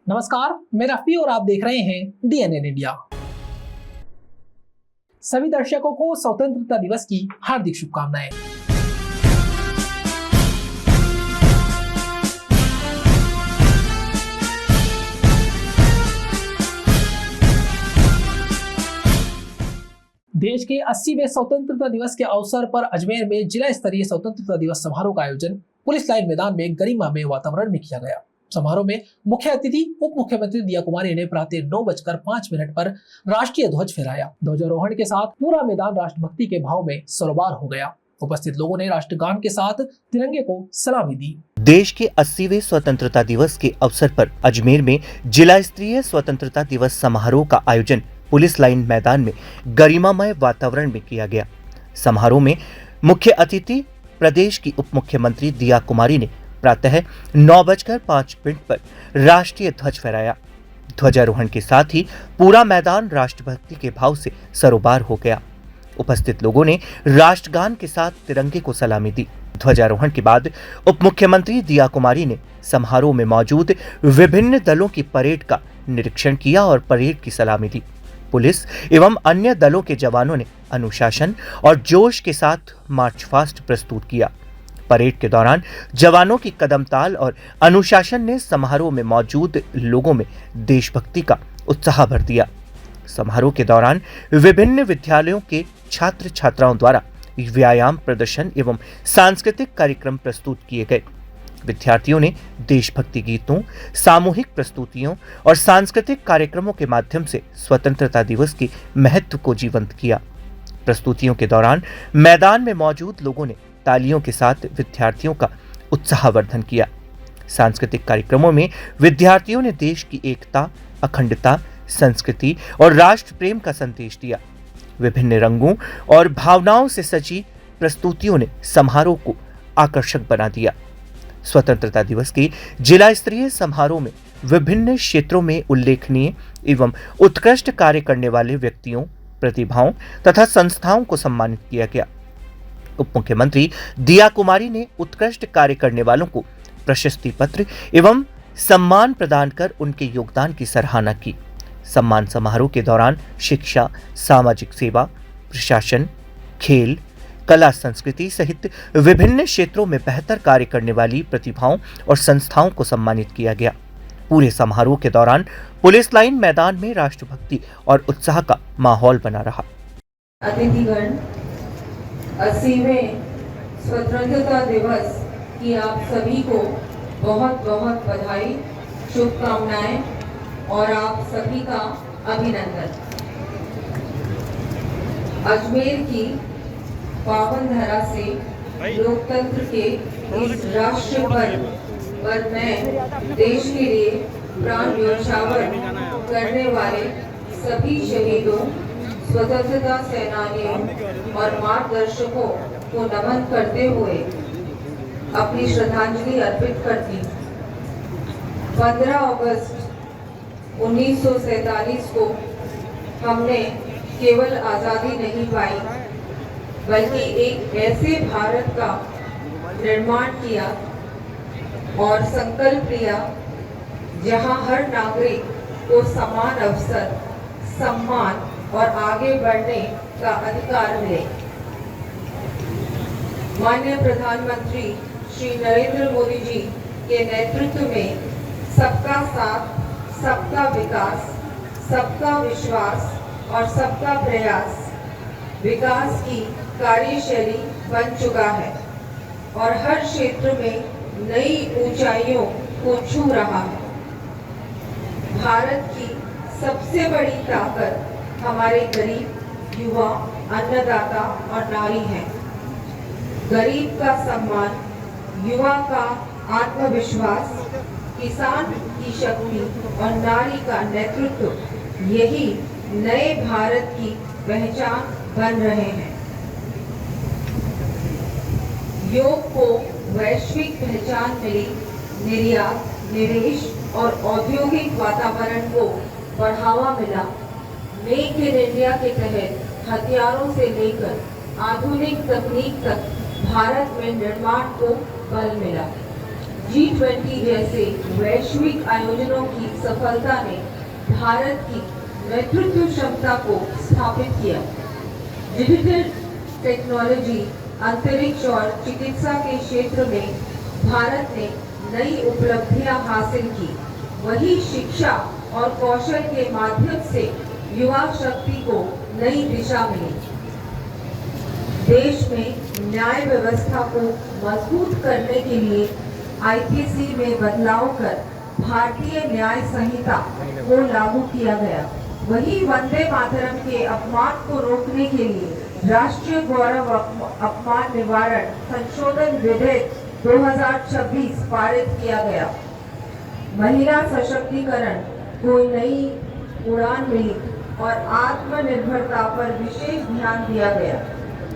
नमस्कार, मैं रफी और आप देख रहे हैं DNN इंडिया। सभी दर्शकों को स्वतंत्रता दिवस की हार्दिक शुभकामनाएं। देश के 80वें स्वतंत्रता दिवस के अवसर पर अजमेर में जिला स्तरीय स्वतंत्रता दिवस समारोह का आयोजन पुलिस लाइन मैदान में गरिमामय वातावरण में किया गया। समारोह में मुख्य अतिथि उप मुख्यमंत्री दिया कुमारी ने प्रातः 9:05 पर राष्ट्रीय ध्वज फहराया। ध्वजारोहण के साथ पूरा मैदान राष्ट्रभक्ति के भाव में सरोबार हो गया। उपस्थित लोगों ने राष्ट्रगान के साथ तिरंगे को सलामी दी। देश के 80वें स्वतंत्रता दिवस के अवसर पर अजमेर में जिला स्तरीय स्वतंत्रता दिवस समारोह का आयोजन पुलिस लाइन मैदान में गरिमामय वातावरण में किया गया। समारोह में मुख्य अतिथि प्रदेश की उप मुख्यमंत्री दिया कुमारी ने प्रातः 9:05 पर राष्ट्रीय ध्वज फहराया। ध्वजारोहण के साथ ही पूरा मैदान राष्ट्रभक्ति के भाव से सरोबार हो गया। उपस्थित लोगों ने राष्ट्रगान के साथ तिरंगे को सलामी दी। ध्वजारोहण के बाद उप मुख्यमंत्री दिया कुमारी ने समारोह में मौजूद विभिन्न दलों की परेड का निरीक्षण किया और परेड की सलामी दी। पुलिस एवं अन्य दलों के जवानों ने अनुशासन और जोश के साथ मार्च पास्ट प्रस्तुत किया। परेड के दौरान जवानों की कदमताल और अनुशासन ने समारोह में मौजूद लोगों में देशभक्ति का उत्साह भर दिया। समारोह के दौरान विभिन्न विद्यालयों के छात्र छात्राओं द्वारा व्यायाम प्रदर्शन एवं सांस्कृतिक कार्यक्रम प्रस्तुत किए गए। विद्यार्थियों ने देशभक्ति गीतों, सामूहिक प्रस्तुतियों और सांस्कृतिक कार्यक्रमों के माध्यम से स्वतंत्रता दिवस के महत्व को जीवंत किया। प्रस्तुतियों के दौरान मैदान में मौजूद लोगों ने तालियों के साथ विद्यार्थियों का उत्साहवर्धन किया। सांस्कृतिक कार्यक्रमों में विद्यार्थियों ने देश की एकता, अखंडता, संस्कृति और राष्ट्र प्रेम का संदेश दिया। विभिन्न रंगों और भावनाओं से सजी प्रस्तुतियों ने समारोह को आकर्षक बना दिया। स्वतंत्रता दिवस के जिला स्तरीय समारोह में विभिन्न क्षेत्रों में उल्लेखनीय एवं उत्कृष्ट कार्य करने वाले व्यक्तियों, प्रतिभाओं तथा संस्थाओं को सम्मानित किया गया। उप मुख्यमंत्री दिया कुमारी ने उत्कृष्ट कार्य करने वालों को प्रशस्ति पत्र एवं सम्मान प्रदान कर उनके योगदान की सराहना की। सम्मान समारोह के दौरान शिक्षा, सामाजिक सेवा, प्रशासन, खेल, कला संस्कृति सहित विभिन्न क्षेत्रों में बेहतर कार्य करने वाली प्रतिभाओं और संस्थाओं को सम्मानित किया गया। पूरे समारोह के दौरान पुलिस लाइन मैदान में राष्ट्रभक्ति और उत्साह का माहौल बना रहा। अतिथिगण, 80वें स्वतंत्रता दिवस की आप सभी को बहुत बहुत बधाई, शुभकामनाएं और आप सभी का अभिनंदन। अजमेर की पावन धरा से लोकतंत्र के इस राष्ट्रीय पर्व पर मैं देश के लिए प्राण न्यौछावर करने वाले सभी शहीदों, स्वतंत्रता सेनानियों और मार्गदर्शकों को नमन करते हुए अपनी श्रद्धांजलि अर्पित करती हूँ। 15 अगस्त 1947 को हमने केवल आज़ादी नहीं पाई, बल्कि एक ऐसे भारत का निर्माण किया और संकल्प लिया जहां हर नागरिक को समान अवसर, सम्मान और आगे बढ़ने का अधिकार मिले। माननीय प्रधानमंत्री श्री नरेंद्र मोदी जी के नेतृत्व में सबका साथ, सबका विकास, सबका विश्वास और सबका प्रयास विकास की कार्यशैली बन चुका है और हर क्षेत्र में नई ऊंचाइयों को छू रहा है। भारत की सबसे बड़ी ताकत हमारे गरीब, युवा, अन्नदाता और नारी हैं। गरीब का सम्मान, युवा का आत्मविश्वास, किसान की शक्ति और नारी का नेतृत्व, यही नए भारत की पहचान बन रहे हैं। योग को वैश्विक पहचान मिली, निर्यात, निवेश और औद्योगिक वातावरण को बढ़ावा मिला। मेक इन इंडिया के तहत हथियारों से लेकर आधुनिक तकनीक तक भारत में निर्माण को बल मिला। G20 जैसे वैश्विक आयोजनों की सफलता ने भारत की नेतृत्व क्षमता को स्थापित किया। डिजिटल टेक्नोलॉजी, अंतरिक्ष और चिकित्सा के क्षेत्र में भारत ने नई उपलब्धियां हासिल की। वही शिक्षा और कौशल के माध्यम से युवा शक्ति को नई दिशा मिली। देश में न्याय व्यवस्था को मजबूत करने के लिए आईपीसी में बदलाव कर भारतीय न्याय संहिता को लागू किया गया। वही वंदे मातरम के अपमान को रोकने के लिए राष्ट्रीय गौरव अपमान निवारण संशोधन विधेयक 2026 पारित किया गया। महिला सशक्तिकरण को नई उड़ान मिली और आत्मनिर्भरता पर विशेष ध्यान दिया गया।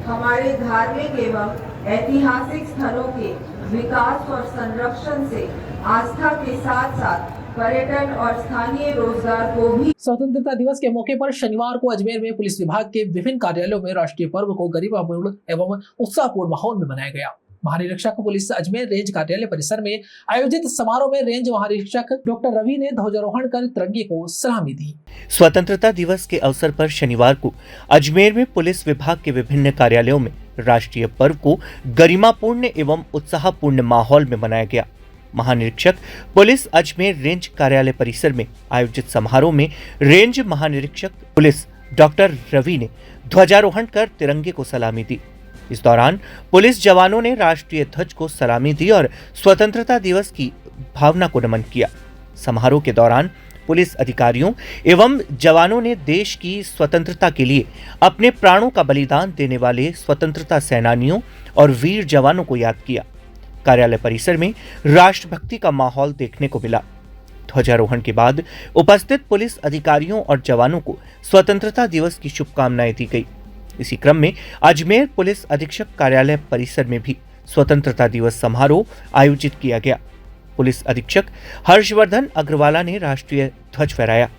हमारे धार्मिक एवं ऐतिहासिक स्थलों के विकास और संरक्षण से आस्था के साथ साथ पर्यटन और स्थानीय रोजगार को भी। स्वतंत्रता दिवस के मौके पर शनिवार को अजमेर में पुलिस विभाग के विभिन्न कार्यालयों में राष्ट्रीय पर्व को गरिमापूर्ण एवं उत्साहपूर्ण माहौल में मनाया गया। महानिरीक्षक पुलिस अजमेर रेंज कार्यालय परिसर में आयोजित समारोह में रेंज महानिरीक्षक डॉक्टर रवि ने ध्वजारोहण कर तिरंगे को सलामी दी। स्वतंत्रता दिवस के अवसर पर शनिवार को अजमेर में पुलिस विभाग के विभिन्न कार्यालयों में राष्ट्रीय पर्व को गरिमापूर्ण एवं उत्साहपूर्ण माहौल में मनाया गया। महानिरीक्षक पुलिस अजमेर रेंज कार्यालय परिसर में आयोजित समारोह में रेंज महानिरीक्षक पुलिस डॉक्टर रवि ने ध्वजारोहण कर तिरंगे को सलामी दी। इस दौरान पुलिस जवानों ने राष्ट्रीय ध्वज को सलामी दी और स्वतंत्रता दिवस की भावना को नमन किया। समारोह के दौरान पुलिस अधिकारियों एवं जवानों ने देश की स्वतंत्रता के लिए अपने प्राणों का बलिदान देने वाले स्वतंत्रता सेनानियों और वीर जवानों को याद किया। कार्यालय परिसर में राष्ट्रभक्ति का माहौल देखने को मिला। ध्वजारोहण के बाद उपस्थित पुलिस अधिकारियों और जवानों को स्वतंत्रता दिवस की शुभकामनाएं दी गई। इसी क्रम में अजमेर पुलिस अधीक्षक कार्यालय परिसर में भी स्वतंत्रता दिवस समारोह आयोजित किया गया। पुलिस अधीक्षक हर्षवर्धन अग्रवाला ने राष्ट्रीय ध्वज फहराया।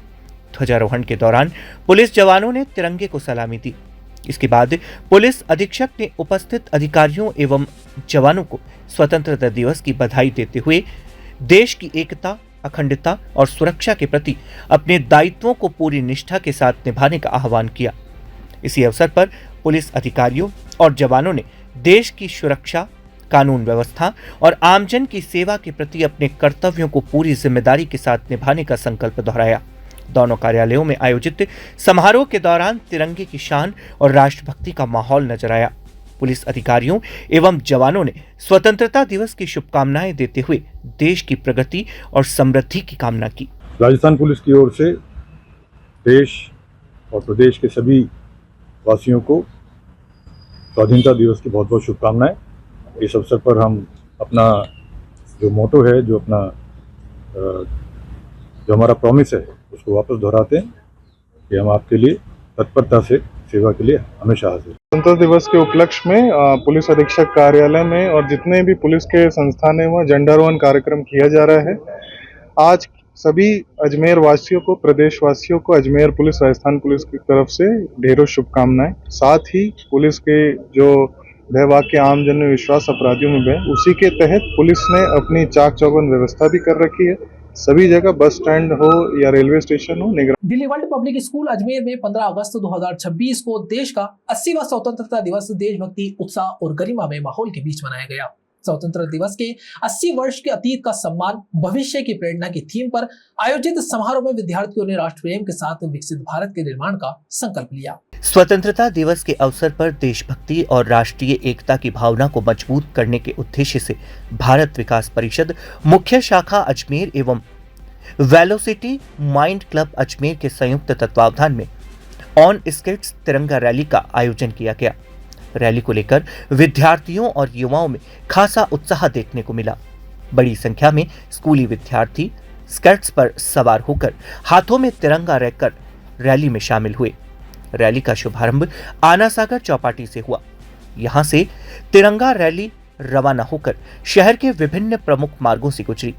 ध्वजारोहण के दौरान पुलिस जवानों ने तिरंगे को सलामी दी। इसके बाद पुलिस अधीक्षक ने उपस्थित अधिकारियों एवं जवानों को स्वतंत्रता दिवस की बधाई देते हुए देश की एकता, अखंडता और सुरक्षा के प्रति अपने दायित्वों को पूरी निष्ठा के साथ निभाने का आह्वान किया। इसी अवसर पर पुलिस अधिकारियों और जवानों ने देश की सुरक्षा, कानून व्यवस्था और आमजन की सेवा के प्रति अपने कर्तव्यों को पूरी जिम्मेदारी के साथ निभाने का संकल्प दोहराया। दोनों कार्यालयों में आयोजित समारोह के दौरान तिरंगे की शान और राष्ट्रभक्ति का माहौल नजर आया। पुलिस अधिकारियों एवं जवानों ने स्वतंत्रता दिवस की शुभकामनाएं देते हुए देश की प्रगति और समृद्धि की कामना की। राजस्थान पुलिस की ओर से देश और प्रदेश के सभी वासियों को स्वाधीनता दिवस की बहुत बहुत शुभकामनाएं। इस अवसर पर हम अपना जो मोटो है, जो हमारा प्रॉमिस है, उसको वापस दोहराते हैं कि हम आपके लिए तत्परता से सेवा के लिए हमेशा हाजिर। स्वतंत्रता दिवस के उपलक्ष्य में पुलिस अधीक्षक कार्यालय में और जितने भी पुलिस के संस्थान है वहाँ झंडारोहण कार्यक्रम किया जा रहा है। आज सभी अजमेर वासियों को, प्रदेश वासियों को अजमेर पुलिस, राजस्थान पुलिस की तरफ से ढेरों शुभकामनाएं। साथ ही पुलिस के जो भयवाक्य आमजन में विश्वास अपराधियों में भय, उसी के तहत पुलिस ने अपनी चाक चौबंद व्यवस्था भी कर रखी है। सभी जगह बस स्टैंड हो या रेलवे स्टेशन हो। Delhi world public school Ajmer में 15 अगस्त 2026 को देश का 80वां स्वतंत्रता दिवस देशभक्ति, उत्साह और गरिमामय माहौल के बीच मनाया गया। स्वतंत्रता दिवस के 80 वर्ष के अतीत का सम्मान, भविष्य की प्रेरणा की थीम पर आयोजित समारोह में विद्यार्थियों ने राष्ट्र प्रेम के साथ विकसित भारत के निर्माण का संकल्प लिया। स्वतंत्रता दिवस के अवसर पर देशभक्ति और राष्ट्रीय एकता की भावना को मजबूत करने के उद्देश्य से भारत विकास परिषद मुख्य शाखा अजमेर एवं वेलोसिटी माइंड क्लब अजमेर के संयुक्त तत्वावधान में ऑन स्किट्स तिरंगा रैली का आयोजन किया गया। रैली को लेकर विद्यार्थियों और युवाओं में खासा उत्साह देखने को मिला। बड़ी संख्या में स्कूली विद्यार्थी स्कर्ट्स पर सवार होकर हाथों में तिरंगा रखकर रैली में शामिल हुए। रैली का शुभारंभ आना सागर चौपाटी से हुआ। यहां से तिरंगा रैली रवाना होकर शहर के विभिन्न प्रमुख मार्गों से गुजरी।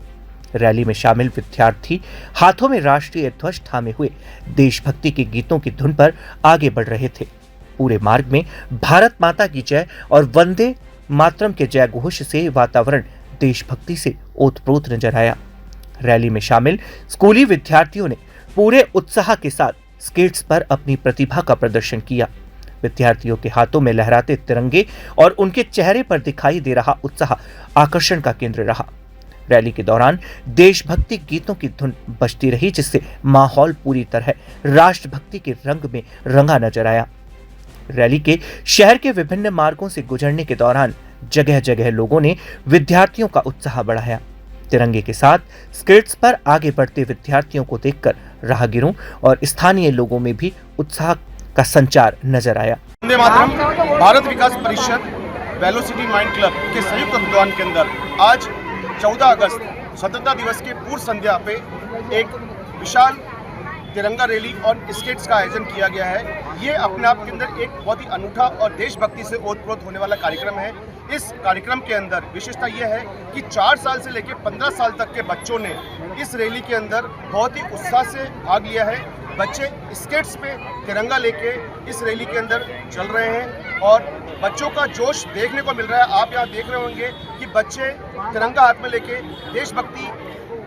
रैली में शामिल विद्यार्थी हाथों में राष्ट्रीय ध्वज थामे हुए देशभक्ति के गीतों की धुन पर आगे बढ़ रहे थे। पूरे मार्ग में भारत माता की जय और वंदे मातरम के जय घोष से वातावरण देशभक्ति से ओतप्रोत नजर आया। रैली में शामिल स्कूली विद्यार्थियों ने पूरे उत्साह के साथ स्केट्स पर अपनी प्रतिभा का प्रदर्शन किया। विद्यार्थियों के हाथों में लहराते तिरंगे और उनके चेहरे पर दिखाई दे रहा उत्साह आकर्षण का केंद्र रहा। रैली के दौरान देशभक्ति गीतों की धुन बजती रही, जिससे माहौल पूरी तरह राष्ट्रभक्ति के रंग में रंगा नजर आया। रैली के शहर के विभिन्न मार्गों से गुजरने के दौरान जगह जगह लोगों ने विद्यार्थियों का उत्साह बढ़ाया। तिरंगे के साथ स्केट्स पर आगे बढ़ते विद्यार्थियों को देखकर राहगीरों और स्थानीय लोगों में भी उत्साह का संचार नजर आया। वंदे मातरम भारत विकास परिषद वेलोसिटी माइंड क्लब के संयुक्त तत्वाधान के अंदर आज 14 अगस्त स्वतंत्रता दिवस के पूर्व संध्या पे एक विशाल तिरंगा रैली और स्केट्स का आयोजन किया गया है। ये अपने आप के अंदर एक बहुत ही अनूठा और देशभक्ति से ओतप्रोत होने वाला कार्यक्रम है। इस कार्यक्रम के अंदर विशेषता यह है कि 4 साल से लेकर 15 साल तक के बच्चों ने इस रैली के अंदर बहुत ही उत्साह से भाग लिया है। बच्चे स्केट्स पे तिरंगा लेके इस रैली के अंदर चल रहे हैं और बच्चों का जोश देखने को मिल रहा है। आप यहाँ देख रहे होंगे कि बच्चे तिरंगा हाथ में लेके देशभक्ति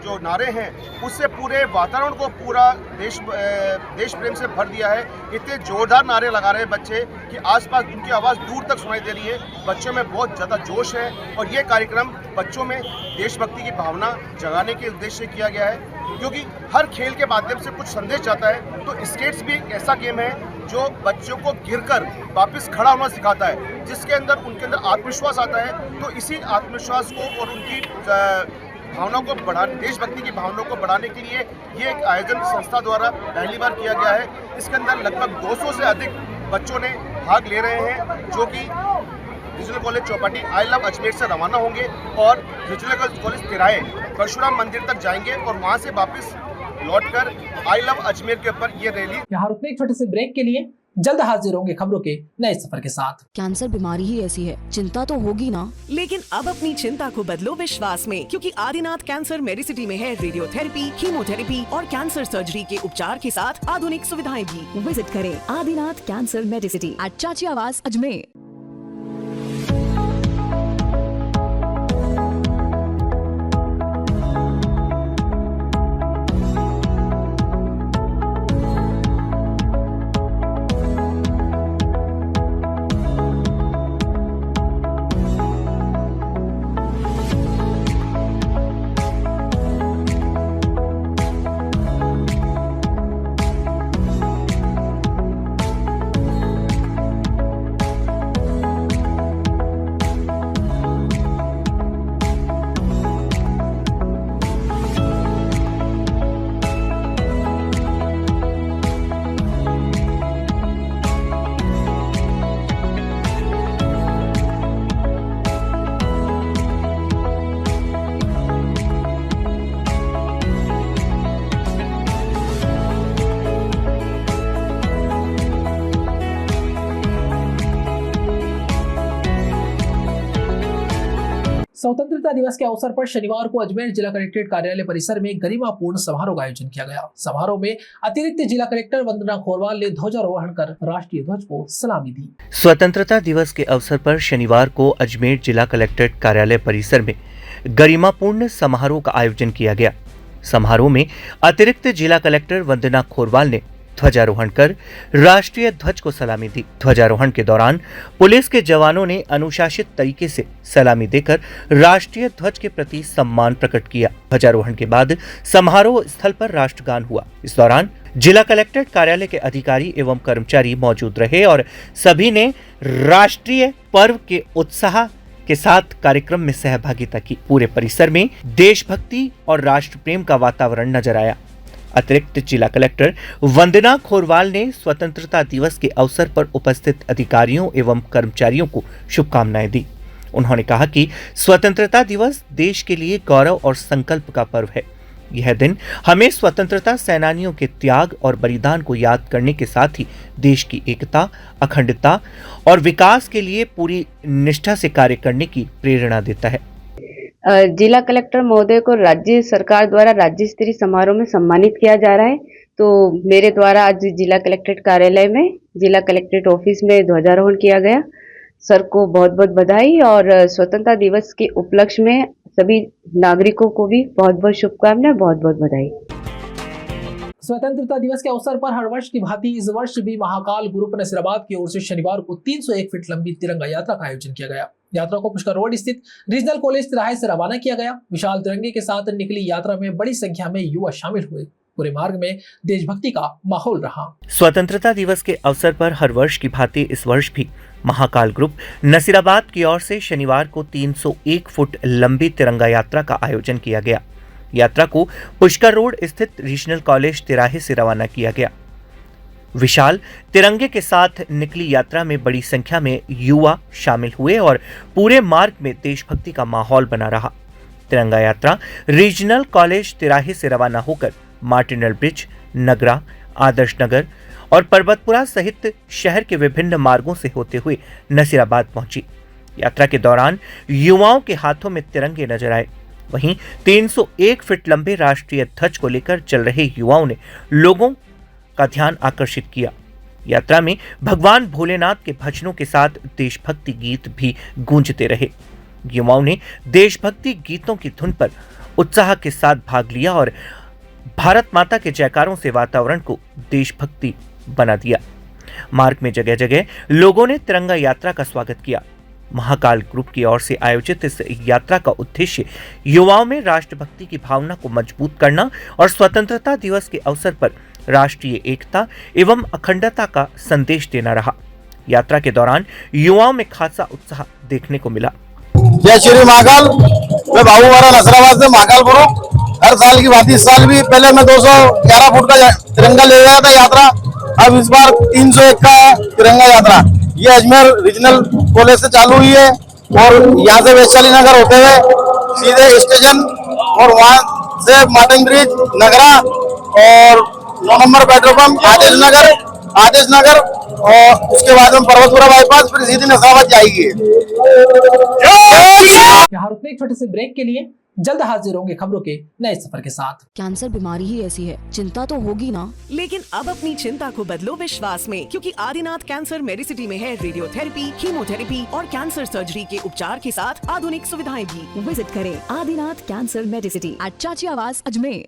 जो नारे हैं उससे पूरे वातावरण को पूरा देश प्रेम से भर दिया है। इतने जोरदार नारे लगा रहे हैं बच्चे कि आसपास उनकी आवाज़ दूर तक सुनाई दे रही है। बच्चों में बहुत ज़्यादा जोश है और ये कार्यक्रम बच्चों में देशभक्ति की भावना जगाने के उद्देश्य से किया गया है, क्योंकि हर खेल के माध्यम से कुछ संदेश जाता है। तो स्केट्स भी एक ऐसा गेम है जो बच्चों को गिरकर वापस खड़ा होना सिखाता है, जिसके अंदर उनके अंदर आत्मविश्वास आता है। तो इसी आत्मविश्वास को और उनकी भावनाओं को बढ़ाने, देशभक्ति की भावनाओं को बढ़ाने के लिए ये एक आयोजन संस्था द्वारा पहली बार किया गया है। इसके अंदर लगभग 200 से अधिक बच्चों ने भाग ले रहे हैं, जो कि regional college Chowpatty I love Ajmer से रवाना होंगे और रीजनल कॉलेज तिराहे परशुराम मंदिर तक जाएंगे और वहां से वापस लौटकर आई लव अजमेर के ऊपर ये रैली। यहाँ रुकने एक छोटे से ब्रेक के लिए, जल्द हाजिर होंगे खबरों के नए सफर के साथ। कैंसर बीमारी ही ऐसी है, चिंता तो होगी ना। लेकिन अब अपनी चिंता को बदलो विश्वास में, क्योंकि आदिनाथ कैंसर मेडिसिटी में है रेडियोथेरेपी, कीमोथेरेपी और कैंसर सर्जरी के उपचार के साथ आधुनिक सुविधाएं भी। विजिट करें आदिनाथ कैंसर मेडिसिटी एट चाची आवास अजमेर। स्वतंत्रता दिवस के अवसर पर शनिवार को अजमेर जिला कलेक्ट्रेट कार्यालय परिसर में गरिमापूर्ण समारोह का आयोजन किया गया। समारोह में अतिरिक्त जिला कलेक्टर वंदना खोरवाल ने ध्वजारोहण कर राष्ट्रीय ध्वज को सलामी दी। स्वतंत्रता दिवस के अवसर पर शनिवार को अजमेर जिला कलेक्ट्रेट कार्यालय परिसर में गरिमापूर्ण समारोह का आयोजन किया गया। समारोह में अतिरिक्त जिला कलेक्टर वंदना खोरवाल ने ध्वजारोहण कर राष्ट्रीय ध्वज को सलामी दी। ध्वजारोहण के दौरान पुलिस के जवानों ने अनुशासित तरीके से सलामी देकर राष्ट्रीय ध्वज के प्रति सम्मान प्रकट किया। ध्वजारोहण के बाद समारोह स्थल पर राष्ट्रगान हुआ। इस दौरान जिला कलेक्ट्रेट कार्यालय के अधिकारी एवं कर्मचारी मौजूद रहे और सभी ने राष्ट्रीय पर्व के उत्साह के साथ कार्यक्रम में सहभागिता की। पूरे परिसर में देशभक्ति और राष्ट्र प्रेम का वातावरण नजर आया। अतिरिक्त जिला कलेक्टर वंदना खोरवाल ने स्वतंत्रता दिवस के अवसर पर उपस्थित अधिकारियों एवं कर्मचारियों को शुभकामनाएं दी। उन्होंने कहा कि स्वतंत्रता दिवस देश के लिए गौरव और संकल्प का पर्व है। यह दिन हमें स्वतंत्रता सेनानियों के त्याग और बलिदान को याद करने के साथ ही देश की एकता, अखंडता और विकास के लिए पूरी निष्ठा से कार्य करने की प्रेरणा देता है। जिला कलेक्टर महोदय को राज्य सरकार द्वारा राज्य स्तरीय समारोह में सम्मानित किया जा रहा है। तो मेरे द्वारा आज जिला कलेक्ट्रेट कार्यालय में, जिला कलेक्ट्रेट ऑफिस में ध्वजारोहण किया गया। सर को बहुत बहुत बधाई और स्वतंत्रता दिवस के उपलक्ष्य में सभी नागरिकों को भी बहुत बहुत शुभकामनाएं, बहुत बहुत बधाई। स्वतंत्रता दिवस के अवसर पर हर वर्ष की भांति इस वर्ष भी महाकाल ग्रुप नसीराबाद की ओर से शनिवार को 301 फीट लंबी तिरंगा यात्रा का आयोजन किया गया। यात्रा को पुष्कर रोड स्थित रीजनल कॉलेज तिराहे से रवाना किया गया। विशाल तिरंगे के साथ निकली यात्रा में बड़ी संख्या में युवा शामिल हुए। पूरे मार्ग में देशभक्ति का माहौल रहा। स्वतंत्रता दिवस के अवसर पर हर वर्ष की भांति इस वर्ष भी महाकाल ग्रुप नसीराबाद की ओर से शनिवार को 301 फुट लंबी तिरंगा यात्रा का आयोजन किया गया। यात्रा को पुष्कर रोड स्थित रीजनल कॉलेज तिराहे से रवाना किया गया। विशाल तिरंगे के साथ निकली यात्रा में बड़ी संख्या में युवा शामिल हुए और पूरे मार्ग में देशभक्ति का माहौल बना रहा। तिरंगा यात्रा रीजनल कॉलेज तिराहे से रवाना होकर मार्टिनल ब्रिज, नगरा, आदर्श नगर और पर्वतपुरा सहित शहर के विभिन्न मार्गों से होते हुए नसीराबाद पहुंची। यात्रा के दौरान युवाओं के हाथों में तिरंगे नजर आए। वहीं 301 फीट लंबे राष्ट्रीय ध्वज को लेकर चल रहे युवाओं ने लोगों का ध्यान आकर्षित किया। यात्रा में भगवान भोलेनाथ के भजनों के साथ देशभक्ति गीत भी गूंजते रहे। युवाओं ने देशभक्ति गीतों की धुन पर उत्साह के साथ भाग लिया और भारत माता के जयकारों से वातावरण को देशभक्ति बना दिया। मार्ग में जगह जगह लोगों ने तिरंगा यात्रा का स्वागत किया। महाकाल ग्रुप की ओर से आयोजित इस यात्रा का उद्देश्य युवाओं में राष्ट्रभक्ति की भावना को मजबूत करना और स्वतंत्रता दिवस के अवसर पर राष्ट्रीय एकता एवं अखंडता का संदेश देना रहा। यात्रा के दौरान युवाओं में खासा उत्साह देखने को मिला। जय श्री महाकाल। मैं बाबू वाला नसराबाद से महाकाल ग्रुप हर साल की भांति इस साल भी पहले मैं 211 फुट का तिरंगा ले गया था यात्रा। अब इस बार 301 का तिरंगा यात्रा ये अजमेर रीजनल कॉलेज से चालू हुई है और यहाँ से वैशाली नगर होते हुए सीधे स्टेशन और वहाँ से मार्टिन ब्रिज, नगरा और 9 नंबर पेट्रोल पंप आदेश नगर और उसके बाद में पर्वतपुरा बाईपास फिर सीधी नसीराबाद जाएगी। यहाँ रुकने एक छोटे से ब्रेक के लिए जल्द हाजिर होंगे खबरों के नए सफर के साथ। कैंसर बीमारी ही ऐसी है, चिंता तो होगी ना। लेकिन अब अपनी चिंता को बदलो विश्वास में, क्योंकि आदिनाथ कैंसर मेडिसिटी में है रेडियोथेरेपी, कीमोथेरेपी और कैंसर सर्जरी के उपचार के साथ आधुनिक सुविधाएं भी। विजिट करें आदिनाथ कैंसर मेडिसिटी एट चाची आवास अजमेर।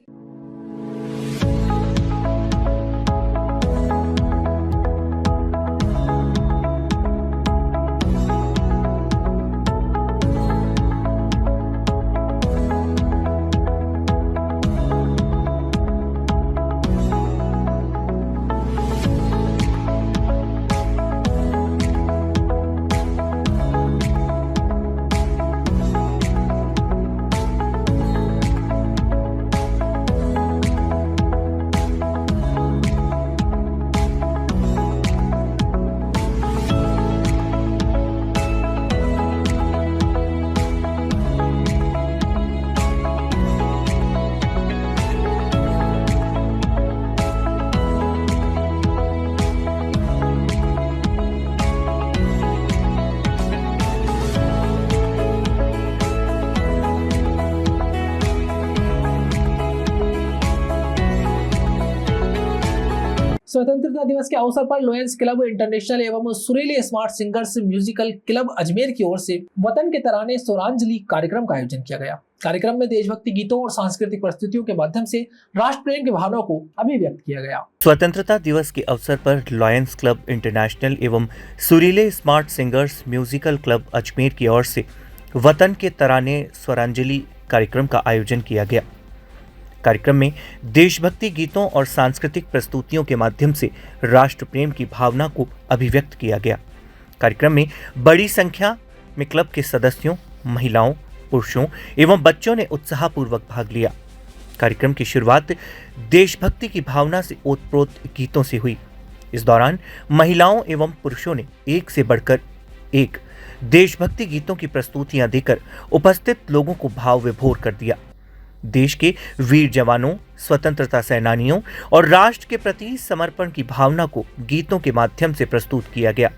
स्वतंत्रता दिवस के अवसर पर लॉयंस क्लब इंटरनेशनल एवं सुरीली smart singers musical club Ajmer की ओर से वतन के तराने स्वरांजलि कार्यक्रम का आयोजन किया गया। कार्यक्रम में देशभक्ति गीतों और सांस्कृतिक प्रस्तुतियों के माध्यम से राष्ट्र प्रेम की भावना को अभिव्यक्त किया गया। स्वतंत्रता दिवस के अवसर पर लॉयंस क्लब इंटरनेशनल एवं सुरीले smart singers musical club Ajmer की ओर से वतन के तराने स्वरांजलि कार्यक्रम का आयोजन किया गया। कार्यक्रम में देशभक्ति गीतों और सांस्कृतिक प्रस्तुतियों के माध्यम से राष्ट्र प्रेम की भावना को अभिव्यक्त किया गया। कार्यक्रम में बड़ी संख्या में क्लब के सदस्यों, महिलाओं, पुरुषों एवं बच्चों ने उत्साहपूर्वक भाग लिया। कार्यक्रम की शुरुआत देशभक्ति की भावना से ओतप्रोत गीतों से हुई। इस दौरान महिलाओं एवं पुरुषों ने एक से बढ़कर एक देशभक्ति गीतों की प्रस्तुतियां देकर उपस्थित लोगों को भाव विभोर कर दिया। देश के वीर जवानों, स्वतंत्रता सेनानियों और राष्ट्र के प्रति समर्पण की भावना को गीतों के माध्यम से प्रस्तुत किया गया।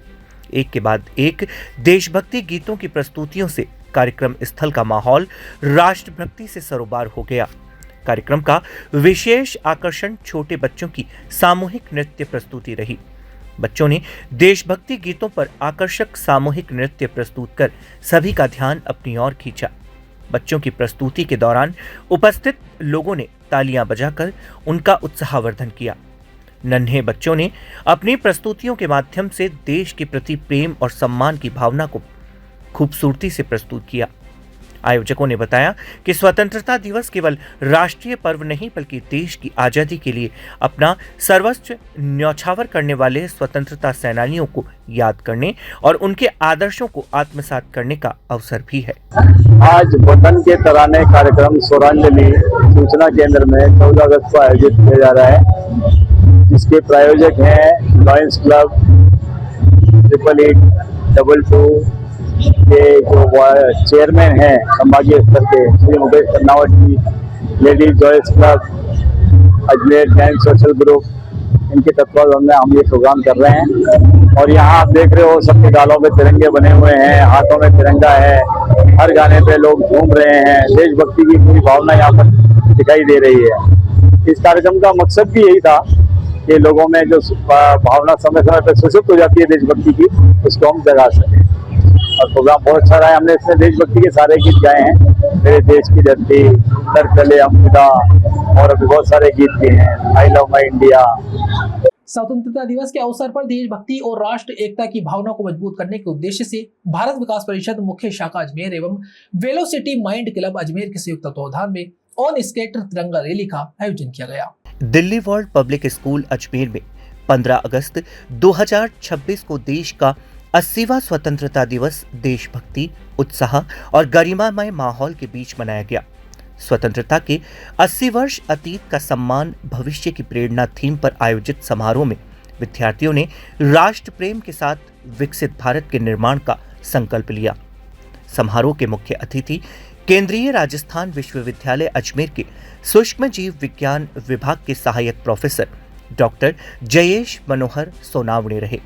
एक के बाद एक देशभक्ति गीतों की प्रस्तुतियों से कार्यक्रम स्थल का माहौल राष्ट्रभक्ति से सरोबार हो गया। कार्यक्रम का विशेष आकर्षण छोटे बच्चों की सामूहिक नृत्य प्रस्तुति रही। बच्चों ने देशभक्ति गीतों पर आकर्षक सामूहिक नृत्य प्रस्तुत कर सभी का ध्यान अपनी ओर खींचा। बच्चों की प्रस्तुति के दौरान उपस्थित लोगों ने तालियां बजाकर उनका उत्साहवर्धन किया। नन्हे बच्चों ने अपनी प्रस्तुतियों के माध्यम से देश के प्रति प्रेम और सम्मान की भावना को खूबसूरती से प्रस्तुत किया। आयोजकों ने बताया कि स्वतंत्रता दिवस केवल राष्ट्रीय पर्व नहीं बल्कि देश की आजादी के लिए अपना सर्वस्व न्यौछावर करने वाले स्वतंत्रता सेनानियों को याद करने और उनके आदर्शों को आत्मसात करने का अवसर भी है। आज वतन के तराने कार्यक्रम स्वरांजलि सूचना केंद्र में 14 अगस्त को आयोजित किया जा रहा है, जिसके प्रायोजक हैं लॉयंस क्लब, 88822 के जो चेयरमैन हैं संभागीय स्तर के Shri Mukesh Karnawat ji, ladies joys club, Ajmer Jain social group, इनके तत्वावधान में हम ये प्रोग्राम कर रहे हैं। और यहाँ आप देख रहे हो सबके गालों में तिरंगे बने हुए हैं, हाथों में तिरंगा है, हर गाने पे लोग झूम रहे हैं, देशभक्ति की पूरी भावना यहाँ पर दिखाई दे रही है। इस कार्यक्रम का मकसद भी यही था कि लोगों में जो भावना समय समय पर सुषुप्त हो जाती है देशभक्ति की, उसको हम जगा सकें। और प्रोग्राम बहुत अच्छा रहा है। हमने इसमें देशभक्ति के सारे गीत गाए हैं, मेरे देश की धरती, दर चले हम खुदा, और अभी बहुत सारे गीत भी हैं, आई लव माई इंडिया। स्वतंत्रता दिवस के अवसर पर देशभक्ति और राष्ट्र एकता की भावना को मजबूत करने के उद्देश्य से भारत विकास परिषद मुख्य शाखा अजमेर एवं वेलोसिटी माइंड क्लब अजमेर के संयुक्त तत्वावधान में ऑन स्केटर तिरंगा रैली का आयोजन किया गया। Delhi world public school Ajmer में 15 अगस्त 2026 को देश का 80वां स्वतंत्रता दिवस देशभक्ति, उत्साह और गरिमामय माहौल के बीच मनाया गया। स्वतंत्रता के 80 वर्ष अतीत का सम्मान भविष्य की प्रेरणा थीम पर आयोजित समारोह में विद्यार्थियों ने राष्ट्र प्रेम के साथ विकसित भारत के निर्माण का संकल्प लिया। समारोह के मुख्य अतिथि केंद्रीय राजस्थान विश्वविद्यालय अजमेर के सूक्ष्म जीव विज्ञान विभाग के सहायक प्रोफेसर डॉक्टर जयेश मनोहर सोनावणे रहे।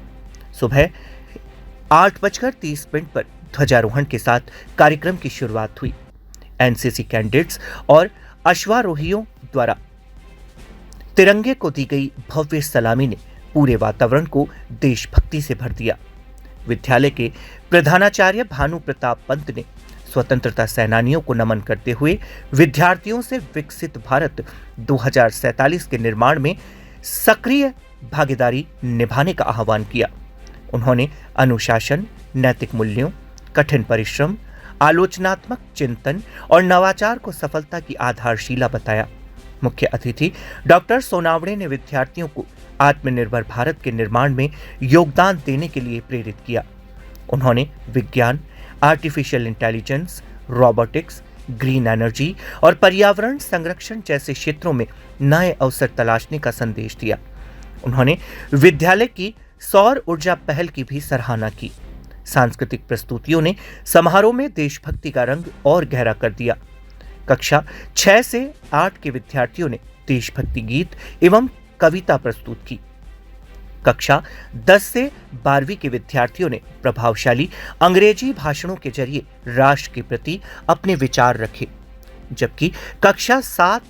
सुबह 8:30 पर ध्वजारोहण के साथ कार्यक्रम की शुरुआत हुई। एनसीसी कैडेट्स और अश्वारोहियों द्वारा तिरंगे को दी गई भव्य सलामी ने पूरे वातावरण को देशभक्ति से भर दिया। विद्यालय के प्रधानाचार्य भानु प्रताप पंत ने स्वतंत्रता सेनानियों को नमन करते हुए विद्यार्थियों से विकसित भारत 2047 के निर्माण में सक्रिय भागीदारी निभाने का आह्वान किया। उन्होंने अनुशासन, नैतिक मूल्यों, कठिन परिश्रम, आलोचनात्मक चिंतन और नवाचार को सफलता की आधारशिला बताया। मुख्य अतिथि डॉक्टर सोनावणे ने विद्यार्थियों को आत्मनिर्भर भारत के निर्माण में योगदान देने के लिए प्रेरित किया। उन्होंने विज्ञान, artificial intelligence, robotics, green energy और पर्यावरण संरक्षण जैसे क्षेत्रों में नए अवसर तलाशने का संदेश दिया। उन्होंने विद्यालय की सौर ऊर्जा पहल की भी सराहना की। सांस्कृतिक प्रस्तुतियों ने समारोह में देशभक्ति का रंग और गहरा कर दिया। कक्षा 6 से 8 के विद्यार्थियों ने देशभक्ति गीत एवं कविता प्रस्तुत की। कक्षा 10 से 12वीं के विद्यार्थियों ने प्रभावशाली अंग्रेजी भाषणों के जरिए राष्ट्र के प्रति अपने विचार रखे, जबकि कक्षा 7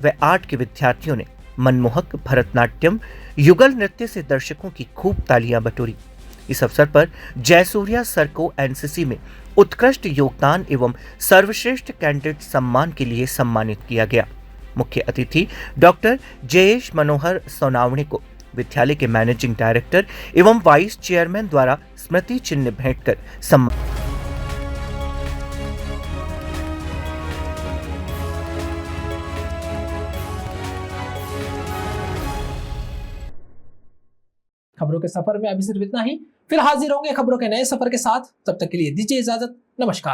व 8 के विद्यार्थियों ने मनमोहक भरतनाट्यम युगल नृत्य से दर्शकों की खूब तालियां बटोरी। इस अवसर पर जयसूर्या सर को एनसीसी में उत्कृष्ट योगदान एवं सर्वश्रेष्ठ कैडेट सम्मान के लिए सम्मानित किया गया। मुख्य अतिथि डॉक्टर जयेश मनोहर सोनावणे को विद्यालय के मैनेजिंग डायरेक्टर एवं वाइस चेयरमैन द्वारा स्मृति चिन्ह भेंट कर सम्मान। खबरों के सफर में अभी सिर्फ इतना ही। फिर हाजिर होंगे खबरों के नए सफर के साथ। तब तक के लिए दीजिए इजाजत। नमस्कार।